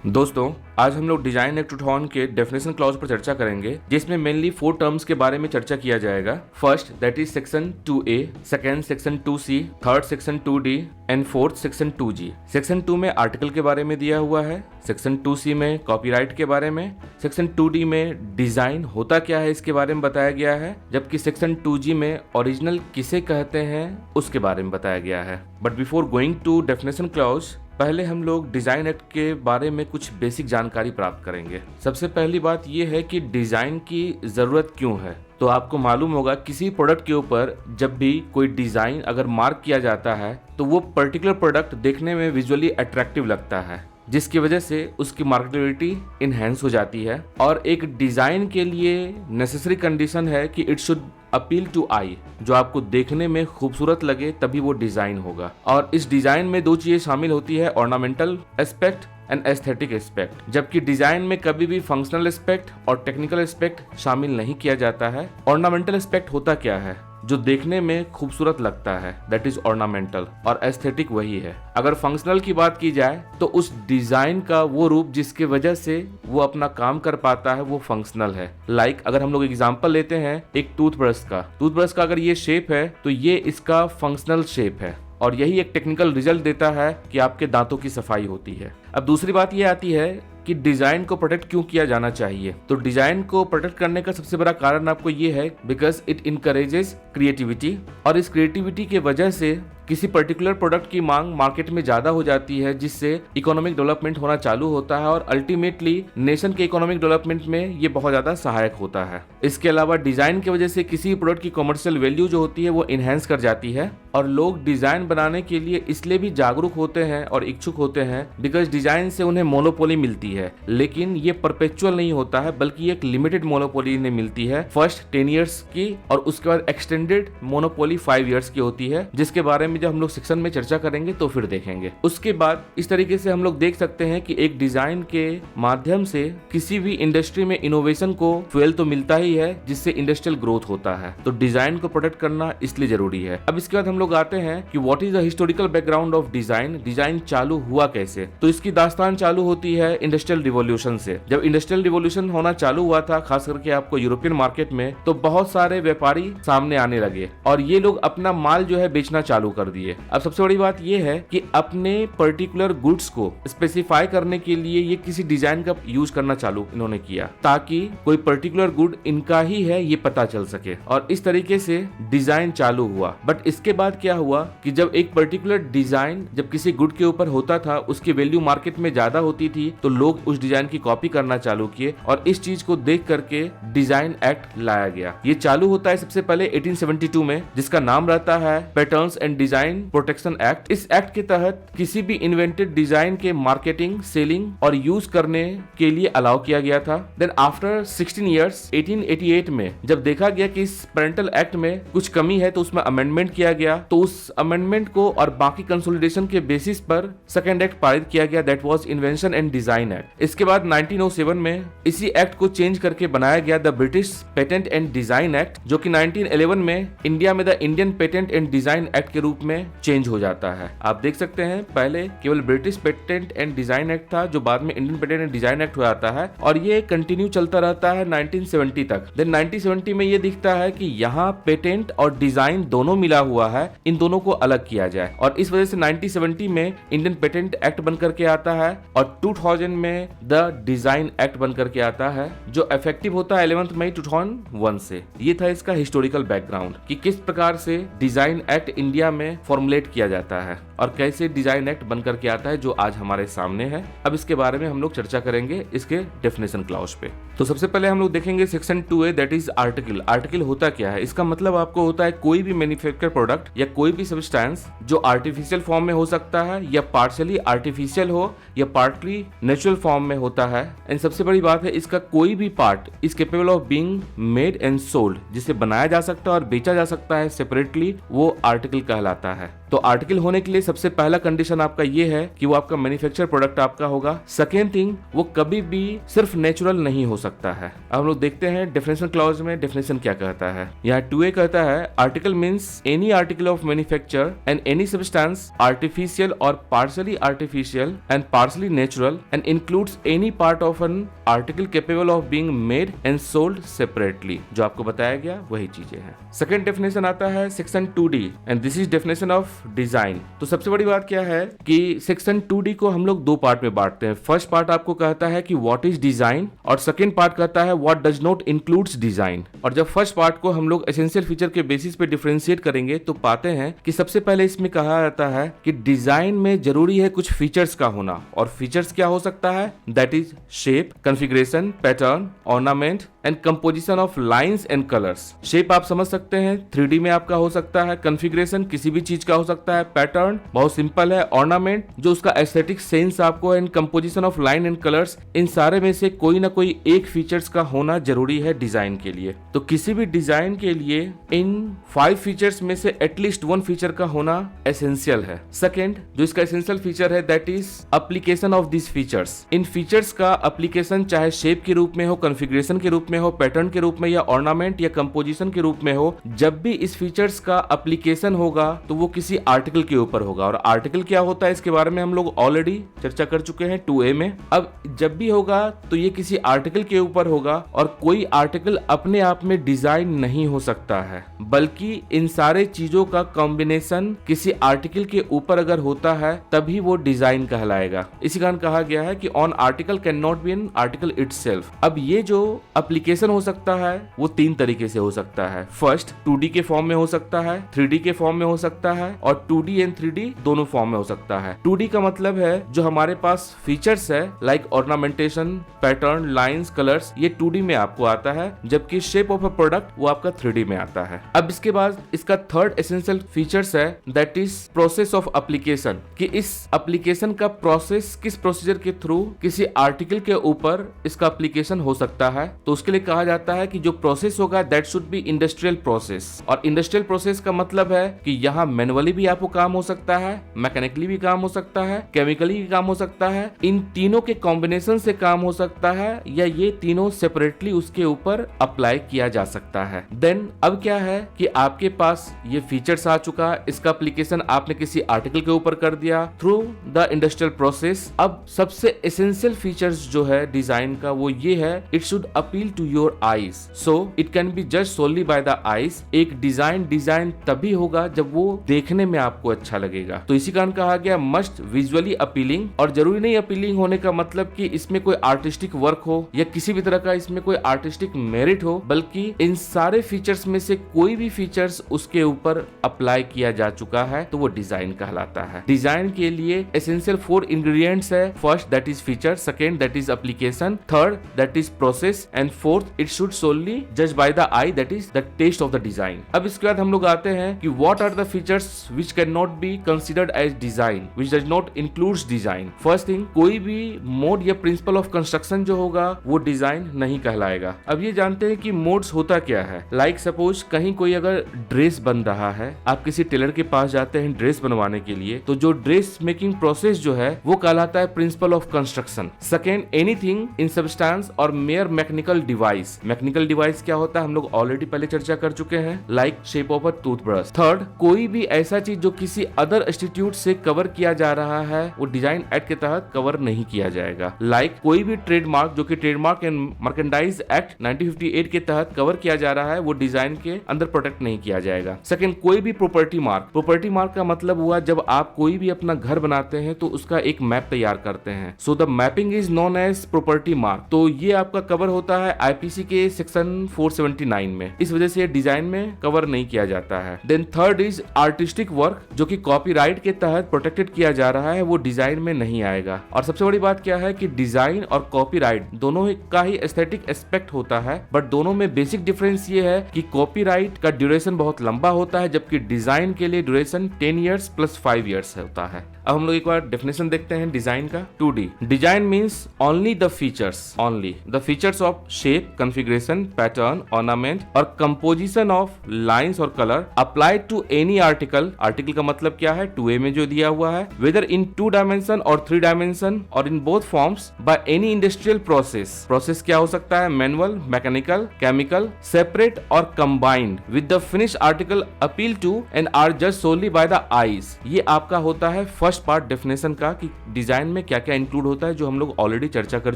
दोस्तों, आज हम लोग डिजाइन एक्ट 2000 के डेफिनेशन क्लॉज पर चर्चा करेंगे, जिसमें मेनली 4 टर्म्स के बारे में चर्चा किया जाएगा। First that is section 2A, second section 2C, third section 2D and fourth section 2G। Section 2 में आर्टिकल के बारे में दिया हुआ है, सेक्शन 2C में कॉपीराइट के बारे में, सेक्शन 2D में डिजाइन होता क्या है इसके बारे में बताया गया है, जबकि सेक्शन 2G में ओरिजिनल किसे कहते हैं उसके बारे में बताया गया है। But before going to definition clause, पहले हम लोग डिजाइन एक्ट के बारे में कुछ बेसिक जानकारी प्राप्त करेंगे। सबसे पहली बात यह है कि डिजाइन की जरूरत क्यों है। तो आपको मालूम होगा किसी प्रोडक्ट के ऊपर जब भी कोई डिजाइन अगर मार्क किया जाता है तो वो पर्टिकुलर प्रोडक्ट देखने में विजुअली अट्रैक्टिव लगता है, जिसकी वजह से उसकी मार्केटेबिलिटी इनहेंस हो जाती है। और एक डिजाइन के लिए नेसेसरी कंडीशन है कि इट शुड अपील टू आई, जो आपको देखने में खूबसूरत लगे तभी वो डिजाइन होगा। और इस डिजाइन में 2 चीजें शामिल होती है, ornamental aspect and aesthetic aspect, जबकि डिजाइन में कभी भी फंक्शनल एस्पेक्ट और टेक्निकल एस्पेक्ट शामिल नहीं किया जाता है। ऑर्नामेंटल एस्पेक्ट होता क्या है? जो देखने में खूबसूरत लगता है, दैट इज ऑर्नामेंटल, और एस्थेटिक वही है। अगर फंक्शनल की बात की जाए तो उस डिजाइन का वो रूप जिसके वजह से वो अपना काम कर पाता है वो फंक्शनल है। लाइक अगर हम लोग एग्जांपल लेते हैं एक टूथब्रश का अगर ये शेप है तो ये इसका फंक्शनल शेप है, और यही एक टेक्निकल रिजल्ट देता है कि आपके दांतों की सफाई होती है। अब दूसरी बात ये आती है कि डिजाइन को प्रोटेक्ट क्यों किया जाना चाहिए। तो डिजाइन को प्रोटेक्ट करने का सबसे बड़ा कारण आपको ये है बिकॉज इट इनकरेजेस क्रिएटिविटी, और इस क्रिएटिविटी के वजह से किसी पर्टिकुलर प्रोडक्ट की मांग मार्केट में ज्यादा हो जाती है, जिससे इकोनॉमिक डेवलपमेंट होना चालू होता है और अल्टीमेटली नेशन के इकोनॉमिक डेवलपमेंट में ये बहुत ज्यादा सहायक होता है। इसके अलावा डिजाइन की वजह से किसी प्रोडक्ट की कमर्शियल वैल्यू जो होती है वो इनहेंस कर जाती है, और लोग डिजाइन बनाने के लिए इसलिए भी जागरूक होते हैं और इच्छुक होते हैं बिकॉज डिजाइन से उन्हें मोनोपोली मिलती है। लेकिन ये परपेचुअल नहीं होता है, बल्कि एक लिमिटेड मोनोपोली इन्हें मिलती है, फर्स्ट 10 ईयर्स की, और उसके बाद एक्सटेंडेड मोनोपोली 5 ईयर्स की होती है, जिसके बारे में जब हम लोग सेक्शन में चर्चा करेंगे तो फिर देखेंगे। उसके बाद इस तरीके से हम लोग देख सकते हैं कि एक डिजाइन के माध्यम से किसी भी इंडस्ट्री में इनोवेशन को फ्यूल तो मिलता ही है, जिससे इंडस्ट्रियल ग्रोथ होता है। तो डिजाइन को प्रोटेक्ट करना इसलिए जरूरी है। अब इसके बाद हम लोग आते हैं कि what is the historical background of design. Design चालू हुआ कैसे? तो इसकी दास्तान चालू होती है इंडस्ट्रियल रिवॉल्यूशन से। जब इंडस्ट्रियल रिवॉल्यूशन होना चालू हुआ था, खास करके आपको यूरोपियन मार्केट में, तो बहुत सारे व्यापारी सामने आने लगे और ये लोग अपना माल जो है बेचना चालू कर दिए। अब सबसे बड़ी बात यह है कि अपने पर्टिकुलर गुड्स को स्पेसिफाई करने के लिए ये किसी डिजाइन का यूज करना चालू इन्होंने किया, ताकि कोई पर्टिकुलर गुड इनका ही है ये पता चल सके, और इस तरीके से डिजाइन चालू हुआ। बट इसके बाद क्या हुआ कि जब एक पर्टिकुलर डिजाइन जब किसी गुड के ऊपर होता था, उसकी वैल्यू मार्केट में ज्यादा होती थी, तो लोग उस डिजाइन की कॉपी करना चालू किए, और इस चीज को देख करके डिजाइन एक्ट लाया गया। ये चालू होता है सबसे पहले 1872 में, जिसका नाम रहता है patterns and design protection act. इस एक्ट के तहत किसी भी इन्वेंटेड डिजाइन के मार्केटिंग, सेलिंग और यूज करने के लिए अलाउ किया गया था। देन आफ्टर 16 इयर्स 1888 में जब देखा गया कि इस पेरेंटल एक्ट में कुछ कमी है, तो उसमें अमेंडमेंट किया गया। तो उस अमेंडमेंट को और बाकी कंसोलिडेशन के बेसिस पर सेकंड एक्ट पारित किया गया, that was invention and design act. इसके बाद 1907 में इसी एक्ट को चेंज करके बनाया गया the British patent and design act, जो कि 1911 में इंडिया में the Indian patent and design act के रूप में चेंज हो जाता है। आप देख सकते हैं पहले केवल British patent and design act था, जो बाद में Indian patent and design act हो जाता है, और ये कंटिन्यू चलता रहता है 1970 तक। देन 1970 में ये दिखता है कि यहाँ पेटेंट और डिजाइन दोनों मिला हुआ है, इन दोनों को अलग किया जाए, और इस वजह से 1970 में इंडियन पेटेंट एक्ट बन करके आता है, और 2000 में द डिजाइन एक्ट बन करके आता है, जो इफेक्टिव होता है 11 मई 2001 से। ये था इसका हिस्टोरिकल बैकग्राउंड कि किस प्रकार से डिजाइन एक्ट इंडिया में फॉर्मुलेट किया जाता है और कैसे डिजाइन एक्ट बनकर के आता है, जो आज हमारे सामने है। अब इसके बारे में हम लोग चर्चा करेंगे इसके डेफिनेशन क्लॉज पे। तो सबसे पहले हम लोग देखेंगे section 2A, that is article. Article होता क्या है? इसका मतलब आपको होता है कोई भी मैन्युफैक्चर प्रोडक्ट या कोई भी सब्सटेंस जो आर्टिफिशियल फॉर्म में हो सकता है, या पार्शियली आर्टिफिशियल हो, या पार्टली नेचुरल फॉर्म में होता है। एंड सबसे बड़ी बात है, इसका कोई भी part is capable of being made and sold, जिसे बनाया जा सकता है और बेचा जा सकता है सेपरेटली, वो आर्टिकल कहलाता है। तो आर्टिकल होने के लिए सबसे पहला कंडीशन आपका ये है कि वो आपका मैन्युफैक्चर प्रोडक्ट आपका होगा। सेकेंड थिंग, वो कभी भी सिर्फ नेचुरल नहीं हो सकता है। अब हम लोग देखते हैं डेफिनेशन क्लॉज में डेफिनेशन क्या कहता है। यहाँ 2A कहता है article means any article of manufacture and any substance artificial or partially artificial and partially natural and includes any part of an article capable of being made and sold separately. जो आपको बताया गया वही चीजें हैं। Second definition आता है section 2D and this is definition of design. तो सबसे बड़ी बात क्या है कि सेक्शन 2D को हम लोग दो पार्ट में बांटते हैं। फर्स्ट पार्ट आपको कहता है कि व्हाट इज डिजाइन और सेकंड पार्ट कहता है what does not includes design. और जब फर्स्ट पार्ट को हम लोग एसेंशियल फीचर के बेसिस पे डिफरेंशिएट करेंगे तो पाते हैं कि सबसे पहले इसमें कहा जाता है कि डिजाइन में जरूरी है कुछ फीचर्स का होना। और फीचर्स क्या हो सकता है? That is shape, configuration, pattern, ornament and composition of lines and colours. Shape आप समझ सकते हैं 3D में आपका हो सकता है, कॉन्फ़िगरेशन किसी भी चीज का हो सकता है, पैटर्न बहुत सिंपल है, ऑर्नामेंट जो उसका एस्थेटिक सेंस आपको, and composition of line and colours. इन सारे में से कोई ना कोई एक फीचर्स का होना जरूरी है डिजाइन के लिए। तो किसी भी डिजाइन के लिए इन 5 फीचर्स में से एटलीस्ट 1 फीचर का होना एसेंशियल है। सेकेंड, जो इसका एसेंशियल फीचर है that is application of this features. In features का एप्लीकेशन चाहे शेप के रूप में हो, कॉन्फ़िगरेशन के रूप में हो, पैटर्न के रूप में या ऑर्नामेंट या कंपोजिशन के रूप में हो, जब भी इस फीचर्स का एप्लीकेशन होगा तो वो किसी आर्टिकल के ऊपर होगा। और आर्टिकल क्या होता है इसके बारे में हम लोग ऑलरेडी चर्चा कर चुके हैं 2A में। अब जब भी होगा तो ये किसी आर्टिकल के ऊपर होगा और कोई आर्टिकल अपने आप में डिजाइन नहीं हो सकता है, बल्कि इन सारे चीजों का कॉम्बिनेशन किसी आर्टिकल के ऊपर अगर होता है तभी वो डिजाइन कहलाएगा। इसी कारण कहा गया है कि on article can not B an article itself. अब ये जो एप्लीकेशन हो सकता है वो 3 तरीके से हो सकता है। फर्स्ट 2D के फॉर्म में हो सकता है, 3D के फॉर्म में हो सकता है और 2D एंड 3D दोनों फॉर्म में हो सकता है। 2D का मतलब है जो हमारे पास फीचर्स है like ornamentation, pattern, lines, colours, ये 2D में आपको आता है, जबकि शेप ऑफ अ प्रोडक्ट वो आपका 3D में आता है। अब इसके बाद इसका थर्ड एसेंशियल फीचर्स है that is process of application, कि इस एप्लीकेशन का प्रोसेस किस प्रोसीजर के थ्रू किसी आर्टिकल के ऊपर इसका एप्लीकेशन हो सकता है। तो उसके लिए कहा जाता है कि जो प्रोसेस होगा that should be industrial process. और इंडस्ट्रियल प्रोसेस का मतलब है कि यहाँ मैनुअली भी आपको काम हो सकता है, मैकेनिकली भी काम हो सकता है, केमिकली भी काम हो सकता है, इन तीनों के कॉम्बिनेशन से काम हो सकता है, या ये तीनों सेपरेटली उसके ऊपर अप्लाई किया जा सकता है। देन अब क्या है कि आपके पास ये फीचर्स आ चुका, इसका एप्लीकेशन आपने किसी आर्टिकल के ऊपर कर दिया थ्रू द इंडस्ट्रियल प्रोसेस। अब सबसे एसेंशियल फीचर्स जो है डिजाइन का वो ये है, it should appeal to your eyes, so it can be judged solely by the eyes. एक डिजाइन तभी होगा जब वो देखने में आपको अच्छा लगेगा। तो इसी कारण कहा गया मस्ट विजुअली अपीलिंग। और जरूरी नहीं अपीलिंग होने का मतलब कि इसमें कोई आर्टिस्टिक वर्क हो या किसी भी तरह का इसमें कोई आर्टिस्टिक मेरिट हो, बल्कि इन सारे फीचर्स में से कोई भी फीचर्स उसके ऊपर अप्लाई किया जा चुका है तो वो डिजाइन कहलाता है। डिजाइन के लिए एसेंशियल 4 इंग्रेडिएंट्स है। First that is feature, second that is application, third that is process and fourth it should solely जज by the eye, that is the test of the design. अब इसके बाद हम लोग आते हैं कि what are the features which can not be considered as design, which does not includes design. First thing, कोई भी मोड या प्रिंसिपल ऑफ कंस्ट्रक्शन जो होगा वो डिजाइन नहीं कहलाएगा। अब ये जानते हैं कि मोड्स होता क्या है। लाइक सपोज कहीं कोई अगर ड्रेस बन रहा है, आप किसी टेलर के पास जाते हैं ड्रेस बनवाने के लिए, तो जो ड्रेस मेकिंग प्रोसेस जो है वो कहलाता है principle of construction. Second, anything in substance or mere mechanical device. Mechanical device क्या होता है हम लोग ऑलरेडी पहले चर्चा कर चुके हैं, like shape of a toothbrush. Third, कोई भी ऐसा चीज जो किसी अदर इंस्टीट्यूट से कवर किया जा रहा है वो डिजाइन एक्ट के तहत कवर नहीं किया जाएगा। लाइक कोई भी ट्रेडमार्क जो कि ट्रेडमार्क एंड मर्केंडाइज एक्ट 1958 के तहत कवर किया जा रहा है वो डिजाइन के अंदर प्रोटेक्ट नहीं किया जाएगा। सेकंड, कोई भी प्रॉपर्टी मार्क। प्रॉपर्टी मार्क का मतलब हुआ जब आप कोई भी अपना घर बनाते हैं तो उसका एक मैप तैयार करते हैं, so the mapping is known as property mark. तो ये आपका कवर होता है आईपीसी के सेक्शन 479 में, इस वजह से डिजाइन में कवर नहीं किया जाता है। Then third is artistic work जो कि कॉपीराइट के तहत प्रोटेक्टेड किया जा रहा है, वो डिजाइन में नहीं आएगा। और सबसे बड़ी बात क्या है कि डिजाइन और कॉपीराइट दोनों का ही एस्थेटिक एस्पेक्ट होता है, बट दोनों में बेसिक डिफरेंस ये है कि कॉपीराइट का ड्यूरेशन बहुत लंबा होता है जबकि डिजाइन के लिए ड्यूरेशन 10 ईयर्स प्लस 5 ईयर्स होता है। अब हम लोग एक बार डेफिनेशन देखते हैं डिजाइन का। 2D design means only the features of shape, configuration, pattern, ornament और कंपोजिशन ऑफ लाइंस और colour applied to any article. Article का मतलब क्या है, 2A में जो दिया हुआ है, वेदर इन 2 डायमेंशन और 3 डायमेंशन और in both forms by any industrial process क्या हो सकता है, मैनुअल, मैकेनिकल, केमिकल, सेपरेट और combined with the finish article appeal to and are जज सोनली बाय द आईज। ये आपका होता है फर्स्ट पार्ट डेफिनेशन का कि डिजाइन में क्या क्या इंक्लूड होता है, जो हम लोग ऑलरेडी चर्चा कर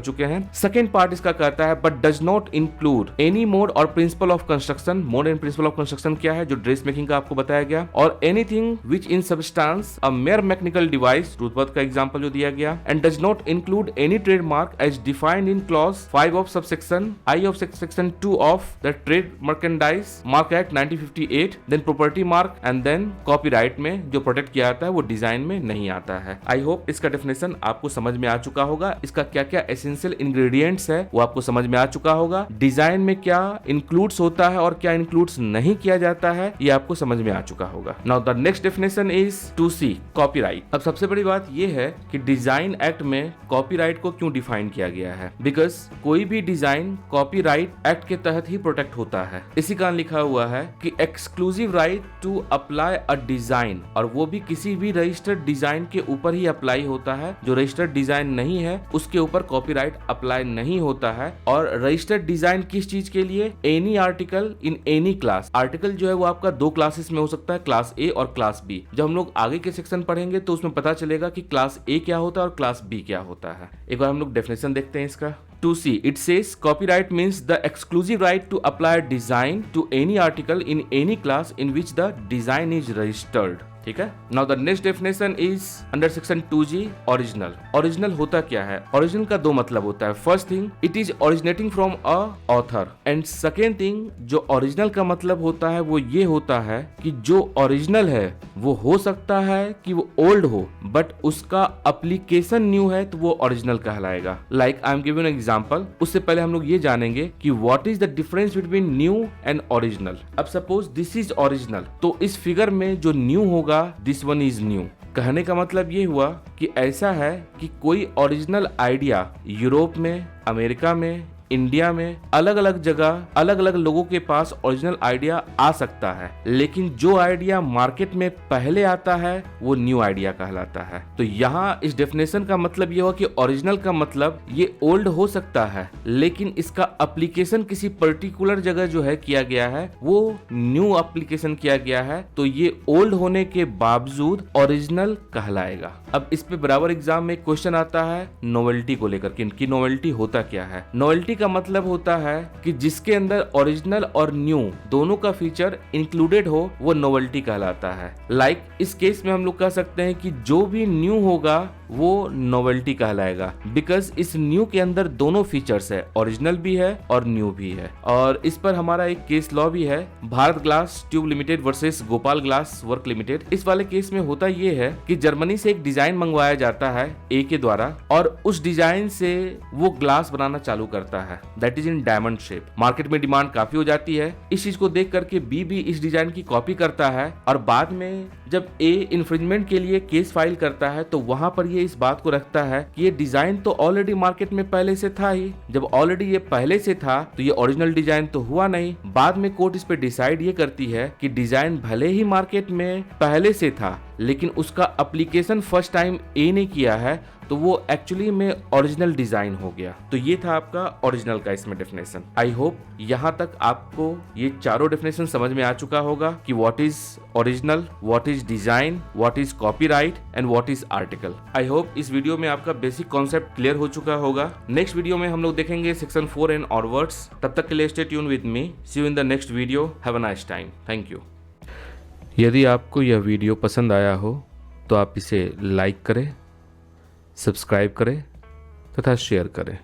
चुके हैं। सेकेंड पार्ट इसका कहता है but does not include any mode or principle of construction. Mode and principle of construction क्या है, जो ड्रेस मेकिंग का आपको बताया गया, और anything which in substance a mere mechanical device, toothbrush का एग्जांपल जो दिया गया, and does not include any trademark as defined in clause 5 of subsection I of section 2 of the Trade Merchandise Mark Act 1958, then property mark and then copyright में जो protect किया जाता है वो डिजाइन में नहीं आता है। आई होप इसका डेफिनेशन आपको समझ में आ चुका होगा। इसका क्या क्या एसेंशियल इंग्रेडिएंट्स है वो आपको समझ में आ चुका होगा। डिजाइन में क्या इंक्लूड्स होता है और क्या इंक्लूड्स नहीं किया जाता है ये आपको समझ में आ चुका होगा। Now the next definition is 2C copyright. अब सबसे बड़ी बात ये है कि डिजाइन एक्ट में कॉपीराइट को क्यों डिफाइन किया गया है, बिकॉज कोई भी डिजाइन कॉपीराइट एक्ट के तहत ही प्रोटेक्ट होता है। इसी कारण लिखा हुआ है कि exclusive right to apply a design, और वो भी किसी भी रजिस्टर्ड डिजाइन के ऊपर ही अप्लाई होता है। जो रजिस्टर्ड डिजाइन नहीं है उसके ऊपर कॉपीराइट अप्लाई नहीं होता है। और रजिस्टर्ड डिजाइन किस चीज के लिए, any article in any class. Article जो है वो आपका 2 क्लासेस में हो सकता है, क्लास ए और क्लास बी। जब हम लोग आगे के सेक्शन पढ़ेंगे तो उसमें पता चलेगा कि क्लास ए क्या होता है और क्लास बी क्या होता है। एक बार हम लोग डेफिनेशन देखते हैं इसका। 2C, it says copyright means the exclusive right to apply design to any article in any class in which the design is registered. ठीक है। Now the next definition is under section 2G original. Original होता क्या है, original का 2 मतलब होता है। First thing it is originating from a author, and second thing जो ओरिजिनल का मतलब होता है वो ये होता है कि जो ओरिजिनल है वो हो सकता है कि वो ओल्ड हो बट उसका एप्लीकेशन न्यू है तो वो ओरिजिनल कहलाएगा। Like I am giving an example. उससे पहले हम लोग ये जानेंगे कि what is the difference between new and original. अब सपोज दिस इज ओरिजिनल, तो इस फिगर में जो न्यू होगा दिस वन इज न्यू। कहने का मतलब ये हुआ कि ऐसा है कि कोई ओरिजिनल आइडिया यूरोप में, अमेरिका में, इंडिया में, अलग अलग जगह अलग अलग लोगों के पास ओरिजिनल आइडिया आ सकता है, लेकिन जो आइडिया मार्केट में पहले आता है वो न्यू आइडिया कहलाता है। तो यहाँ इस डेफिनेशन का मतलब ये हुआ कि ओरिजिनल का मतलब ये ओल्ड हो सकता है लेकिन इसका एप्लीकेशन किसी पर्टिकुलर जगह जो है किया गया है वो न्यू एप्लीकेशन किया गया है, तो ये ओल्ड होने के बावजूद ओरिजिनल कहलाएगा। अब इस पे बराबर एग्जाम में क्वेश्चन आता है नोवेल्टी को लेकर कि इनकी नोवेल्टी होता क्या है। नोवेल्टी का मतलब होता है कि जिसके अंदर ओरिजिनल और न्यू दोनों का फीचर इंक्लूडेड हो वो नोवेल्टी कहलाता है। लाइक इस केस में हम लोग कह सकते हैं कि जो भी न्यू होगा वो नोवेल्टी कहलाएगा, बिकॉज इस न्यू के अंदर दोनों फीचर्स है, ओरिजिनल भी है और न्यू भी है। और इस पर हमारा एक केस लॉ भी है, Bharat glass tube limited versus Gopal glass work limited. इस वाले केस में होता ये है कि जर्मनी से एक डिजाइन मंगवाया जाता है ए के द्वारा और उस डिजाइन से वो ग्लास बनाना चालू करता है, that is in diamond shape. Market में डिमांड काफी हो जाती है, इस चीज को देख करके बी भी इस डिजाइन की कॉपी करता है और बाद में जब ए इन्फ्रिंजमेंट के लिए केस फाइल करता है तो वहां पर ये इस बात को रखता है कि ये डिजाइन तो ऑलरेडी मार्केट में पहले से था ही। जब ऑलरेडी ये पहले से था तो ये ओरिजिनल डिजाइन तो हुआ नहीं। बाद में कोर्ट इस पे डिसाइड ये करती है कि डिजाइन भले ही मार्केट में पहले से था लेकिन उसका एप्लीकेशन फर्स्ट टाइम ए ने किया है तो वो एक्चुअली में ओरिजिनल डिजाइन हो गया। तो ये था आपका ओरिजिनल का इसमें डेफिनेशन। आई होप यहाँ तक आपको ये चारों डेफिनेशन समझ में आ चुका होगा कि what is original, what is design, what is copyright and what is article. I hope इस वीडियो में आपका बेसिक कॉन्सेप्ट क्लियर हो चुका होगा। नेक्स्ट वीडियो में हम लोग देखेंगे सेक्शन 4 एंड ऑनवर्ड्स। तब तक के लिए stay tune with me. See you in the next video. Have a nice time. Thank you. यदि आपको यह वीडियो पसंद आया हो तो आप इसे लाइक करें, सब्सक्राइब करें तथा शेयर करें।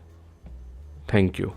Thank you.